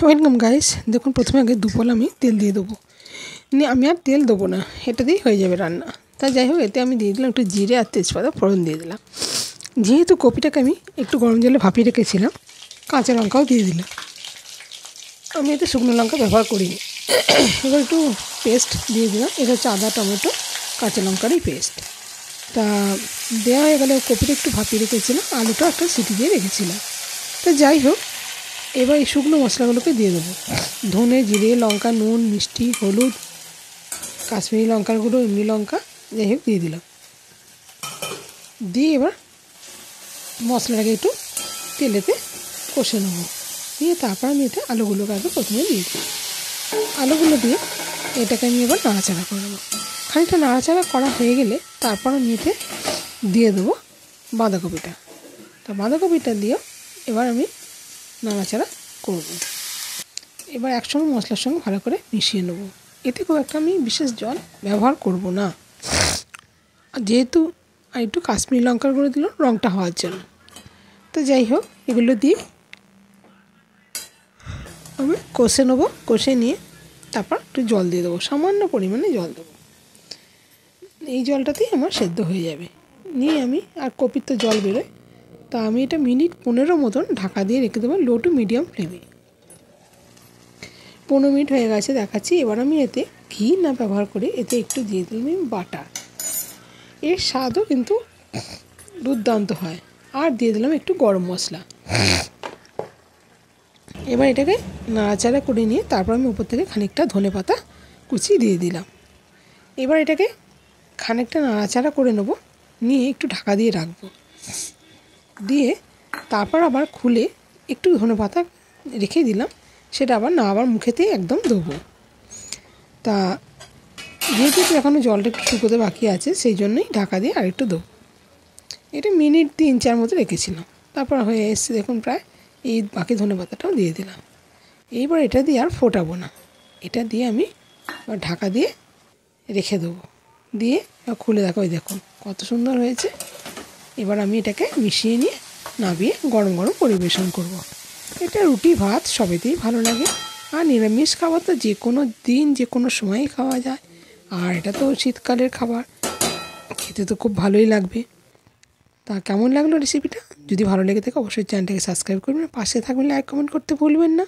Welcome guys. দেখুন প্রথমে আগে দুপল আমি তেল দিয়ে দেবো, নিয়ে আমি আর তেল দেবো না, এটা দিয়েই হয়ে যাবে রান্না। তা যাই হোক, এতে আমি দিয়ে দিলাম একটু জিরে আর তেজপাতা ফোড়ন দিয়ে দিলাম। যেহেতু কপিটাকে আমি একটু গরম জলে ভাপিয়ে রেখেছিলাম, কাঁচা লঙ্কাও দিয়ে দিলাম। আমি এতে শুকনো লঙ্কা ব্যবহার করিনি। এবার একটু পেস্ট দিয়ে দিলাম, এটা হচ্ছে আদা টমেটো কাঁচা লঙ্কারই পেস্ট। তা দেওয়া হয়ে গেলে কপিটা একটু ভাপিয়ে রেখেছিলাম, আলুটা একটা সিটি দিয়ে রেখেছিলাম। তা যাই হোক, এবার এই শুকনো মশলাগুলোকে দিয়ে দেবো। ধনে, জিরে, লঙ্কা, নুন, মিষ্টি, হলুদ, কাশ্মীরি লঙ্কার গুঁড়ো, এমনি লঙ্কা, যাই হোক দিয়ে দিলাম। দিয়ে এবার মশলাটাকে একটু তেলেতে কষে নেবো। দিয়ে তারপর আমি এতে আলুগুলোকে আগে প্রথমে দিয়ে দিই। আলুগুলো দিয়ে এটাকে আমি এবার নাড়াচাড়া করে নেবো। খানিকটা নাড়াচাড়া করা হয়ে গেলে তারপর আমি এতে দিয়ে দেবো বাঁধাকপিটা। তা বাঁধাকপিটা দিয়েও এবার আমি নাড়াচাড়া করব। এবার একসঙ্গে মশলার সঙ্গে ভালো করে মিশিয়ে নেব। এতে খুব একটা আমি বিশেষ জল ব্যবহার করব না, যেহেতু আর একটু কাশ্মীরি লঙ্কার গুঁড়ো দিলাম রঙটা হওয়ার জন্য। তো যাই হোক, এগুলো দিয়ে আমি কষে নেব। কষে নিয়ে তারপর একটু জল দিয়ে দেবো, সামান্য পরিমাণে জল দেবো। এই জলটাতেই আমার সেদ্ধ হয়ে যাবে। নিয়ে আমি আর কপির তো জল বেরোয়, তা আমি এটা মিনিট 15 মতন ঢাকা দিয়ে রেখে দেবো লো টু মিডিয়াম ফ্লেমে। 15 মিনিট হয়ে গেছে, দেখাচ্ছি। এবার আমি এতে ঘি না ব্যবহার করে এতে একটু দিয়ে দিলাম বাটার। এর স্বাদও কিন্তু দুর্দান্ত হয়। আর দিয়ে দিলাম একটু গরম মশলা। এবার এটাকে নাড়াচাড়া করে নিয়ে তারপর আমি উপর থেকে খানিকটা ধনেপাতা কুচি দিয়ে দিলাম। এবার এটাকে খানিকটা নাড়াচাড়া করে নেব, নিয়ে একটু ঢাকা দিয়ে রাখবো। দিয়ে তারপর আবার খুলে একটু ধনেপাতা রেখে দিলাম, সেটা আবার না আবার মুখেতেই একদম দেবো। তা যেহেতু এখনও জলটা একটু শুকোতে বাকি আছে, সেই জন্যই ঢাকা দিয়ে আরেকটু দেবো। এটা মিনিট 3-4 মতো রেখেছিলাম। তারপর হয়ে এসছে দেখুন প্রায়। এই বাকি ধনেপাতাটাও দিয়ে দিলাম। এইবার এটা দিয়ে আর ফোটাবো না, এটা দিয়ে আমি ঢাকা দিয়ে রেখে দেবো। দিয়ে খুলে দেখো, ওই দেখুন কত সুন্দর হয়েছে। এবার আমি এটাকে মিশিয়ে নিয়ে নামিয়ে গরম গরম পরিবেশন করব। এটা রুটি ভাত সবেতেই ভালো লাগে। আর নিরামিষ খাবার তো যে কোনো দিন যে কোনো সময়ই খাওয়া যায়। আর এটা তো শীতকালের খাবার, খেতে তো খুব ভালোই লাগবে। তা কেমন লাগলো রেসিপিটা? যদি ভালো লেগে থাকে অবশ্যই চ্যানেলটাকে সাবস্ক্রাইব করবেন, পাশে থাকবেন, লাইক কমেন্ট করতে ভুলবেন না।